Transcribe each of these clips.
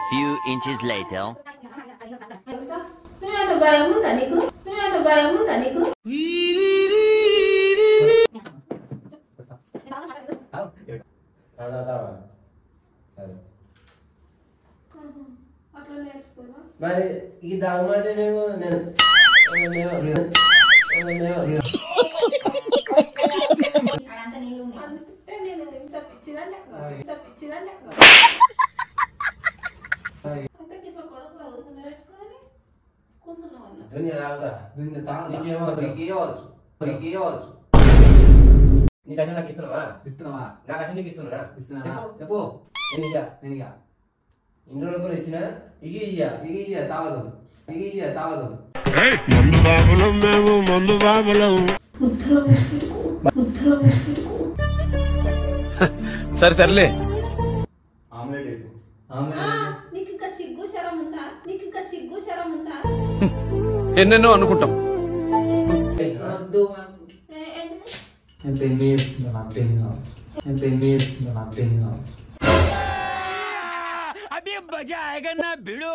Few inches later. మరి ఈ దాగమంటే నేను నీ కష్టం నాకు ఇస్తున్నావా? నా కష్టం నీకు ఇస్తున్నా చెప్పు. ఇన్ని రోజులు కూడా ఇచ్చిన ఇయ్య తావదు మందు బాబులం మేము మందు బాబులం. సరే తరలే. ఎన్నెన్నో అనుకుంటాం. अभी मजा आएगा ना भिड़ो.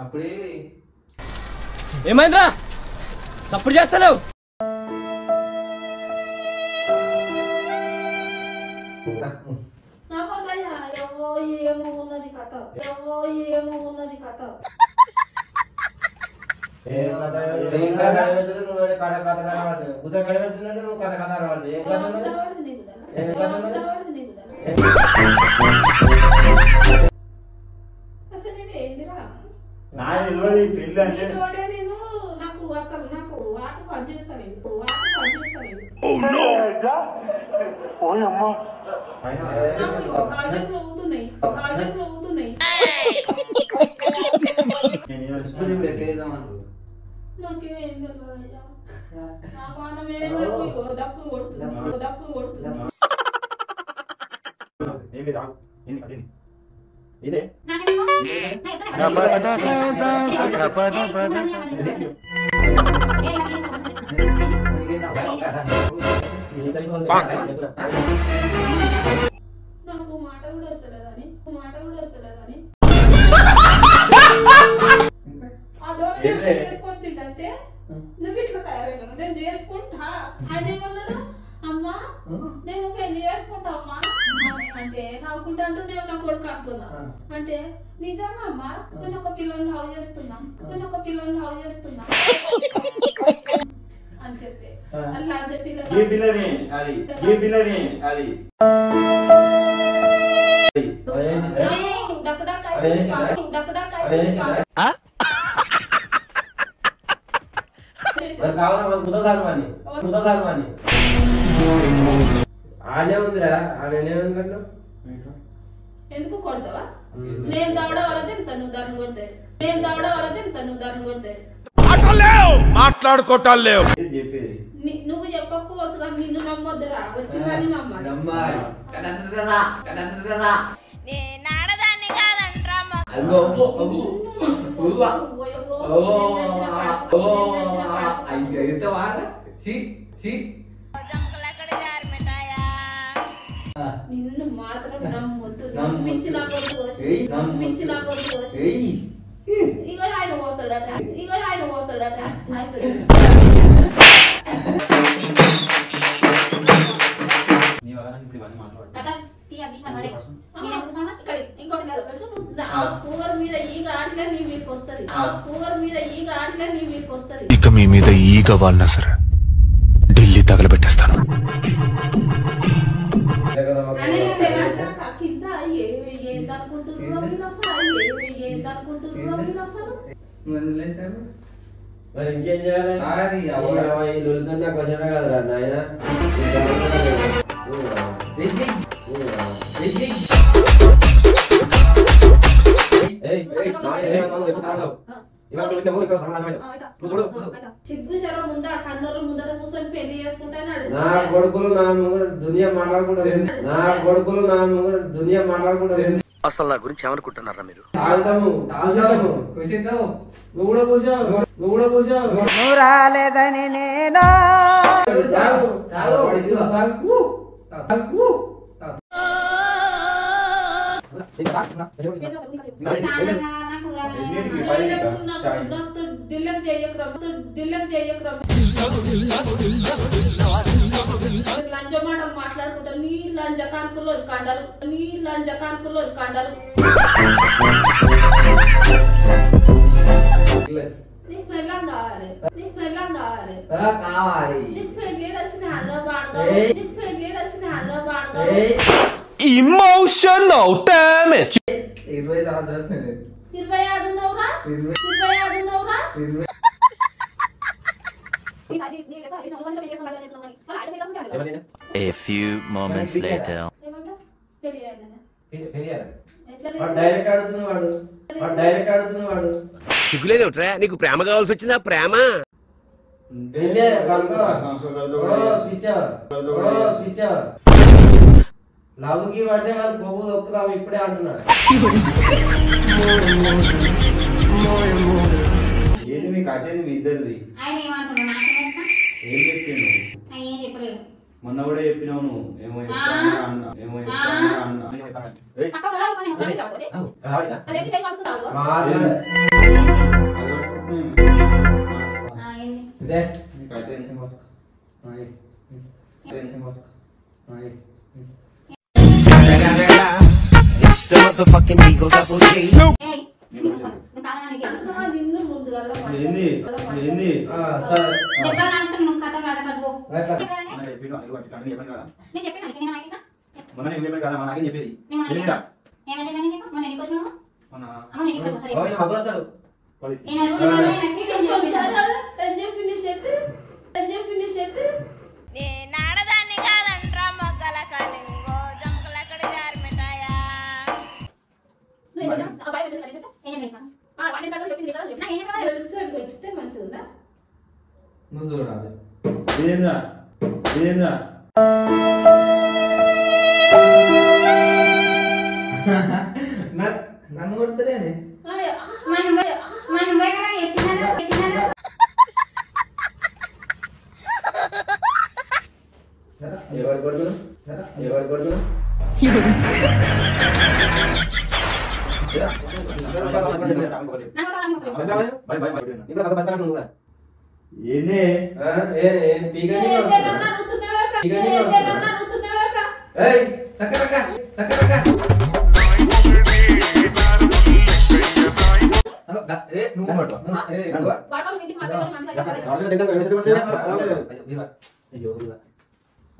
అప్పుడే ఏమైందిరా సప్పుడు చేస్తలేవు? చేసుకొచ్చింటే నువ్వు ఇట్లా తయారైనా నేను చేసుకుంటా. ఆయన ఏమన్నాడు, అమ్మా నేను పెళ్లి చేసుకుంటా అమ్మా అంటే నవ్వుకుంటా అంటూ నేను నా కొడుకు అనుకున్నా. అంటే నిజంగా అమ్మా నేను ఒక పిల్లని లవ్ చేస్తున్నా అని చెప్పి అట్లా అని చెప్పి ఆనే ఉందిరా. ఆమె ఏముందంట? ఎందుకు కొడతావా? నేను దవడ వల్ల తింటాను దాన్ని కొడితే, మాట్లాడుకోవటాలు లేవు. నువ్వు చెప్పకపోవచ్చు కానీ నిన్ను నమ్మొద్దురా, వచ్చిందని నమ్మాలి. నిన్ను మాత్రం నమ్మొద్దు. నమ్మించిన ఇగో ఆయన పోస్తాడట. ఇంకోటి మీద ఈగ ఆడిగా నీ మీకు వస్తుంది. ఇక మీ మీద ఈగ వాడినా సరే ఢిల్లీ తగలబెట్టేస్తాను. కింద మరి ఇంకేం చేయాలి? క్వశ్చన్ కదరా నాయన. సిగ్గు శరం ముందా కన్నుల ముందర కూర్చొని పెళ్లి చేసుకుంటాడు. నా కొడుకులు నా దునియా మాట్లాడుకుంటారు. అసలు నా గురించి ఏమనుకుంటున్నారా మీరు? నువ్వు కూడా కూర్చో. నువ్వు రాలేదని నేను లంచ మాటలు మాట్లాడుకుంటారు. నీ లంచ కాన్పులో కండలు నీకు పెళ్ళం కావాలి. నీకు పెళ్ళి వచ్చిన అందులో పాడగా Emotional damage. 20 సంవత్సరాలు 26 ఉన్నావురా. A few moments later. Direct ఆడుతున్నాడు. సిగ్గులేదేమిట్రా నీకు ప్రేమ కావాల్సి వచ్చిందా? ప్రేమ లవ్కి అంటే వాళ్ళు కొవ్వు దొక్కుతాం ఇప్పుడే అంటున్నాడు. ఏంటి మీకు అటేది మీ ఇద్దరిది? ఏం చెప్పిండు? మొన్న కూడా చెప్పినావు నువ్వు ఏమో అన్న. నిన్ను ముందుగా మొన్న నేను చెప్పాను కదా నాకేం చెప్పేది నేనాడదాన్ని కాదంట్రా మొగ్గల కలింగో జంకలక్కడ జారిమిటాయా మంచిగా నువ్వు చూడాలి. నన్ను కొడతలేని ఎవరు కొడుతున్నా ఏంది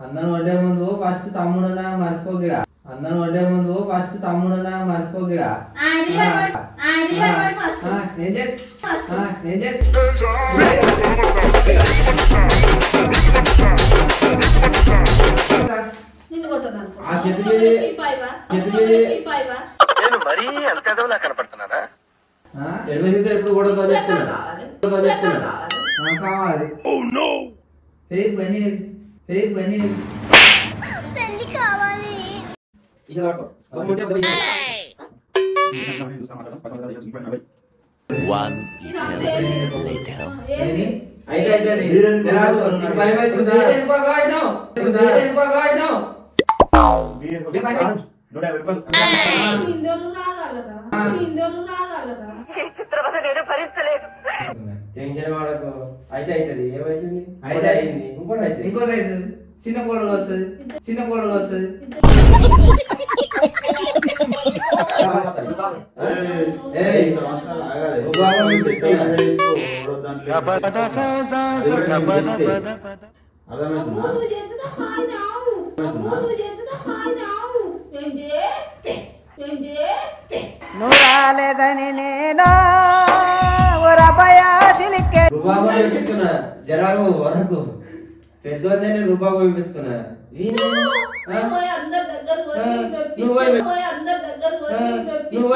అన్నం వండే ముందు ఫస్ట్ తమ్ముడనా మర్చిపోగిడా. మరీ అంత ఎదవలా కనపడుతున్నారా? ఎప్పుడు కూడా కావాలి. పెళ్లి కావాలి. One eternity later. టెన్షన్ వాడకు. అయితే అవుతుంది. ఏమైతుంది? అయితే అయింది. ఇంకోటి అవుతుంది. చిన్న కోడలు వస్తుంది. నువ్వు రాలేదని నేను రూబాబు వేపించుకున్నా. జరాగు వరకు పెద్దోనే రూబాబు వేపించుకున్నా. నువ్వు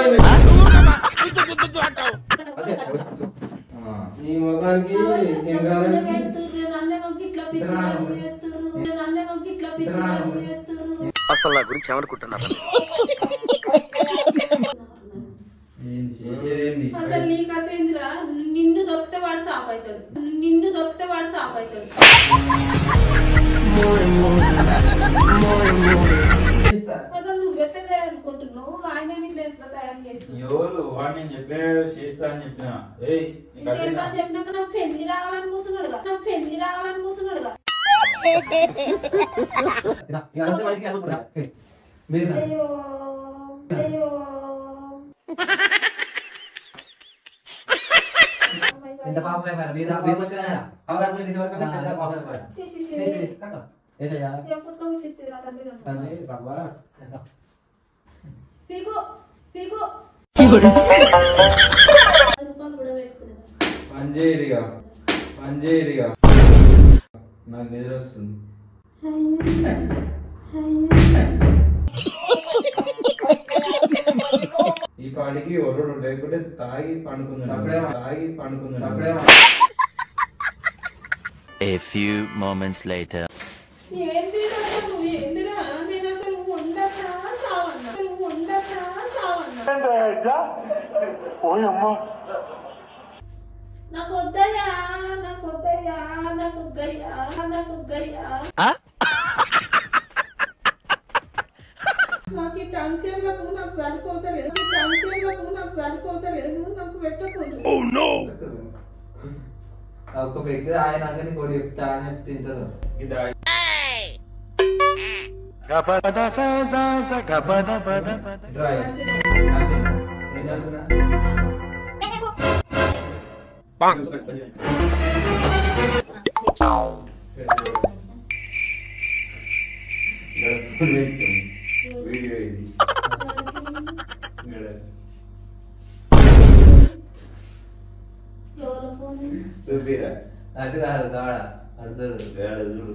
నీ ముఖానికి అసలు నా గురించి ఏమనుకుంటున్నారు? అసలు నీ కథ ఏందిరా? నిన్ను దొక్కితే వాడు సాప్ అవుతాడు, నిన్ను దొక్కితే వాడు సాప్ అవుతాడు. అసలు నువ్వు ఎత్తదే అనుకుంటున్నావు, ఆయన ఇట్లా ఎట్లా తయారు చేస్తున్నావు? ఎవరు వాడు నేను చెప్పిన చేస్తా అని చెప్పిన చేస్తా అని చెప్పినాక నాకు పెళ్లి కావాలని కూర్చున్నాడుగా, నాకు పెళ్లి కావాలని కూర్చున్నాడుగా. అయ్యో అయ్యో ఇంత పాపం అయిపోయారు మీద అవగాహన పీకో పీకో పంజేరిగా నాకు నిద్ర వస్తుంది. ఈ పాటికి ఒర్రుడు లేకుంటే తాగి పండుకుంది. A few moments later. ఏందిరా నువ్వు ఏందిరా? నేను అసలు ఉండగా సావన్నా, ఉండగా సావన్నా. నాకు వద్దయ్యా, నాకు వద్దయ్యా, నాకు వద్దయ్యా, నాకు వద్దయ్యా. నాకు ఈ టంచర్లకు నాకు సరిపోతలేదు, ఈ టంచర్లకు నాకు సరిపోతలేదు, నాకు పెట్టకూడదు. ఒక్క పెట్టి ఆయన కొడి చెప్తా అని తింటారు. వీడియో ఇది ఎవరు ఫోన్? చూపిరా అటు కాదు కాడ అడుగుతాడు. చూడు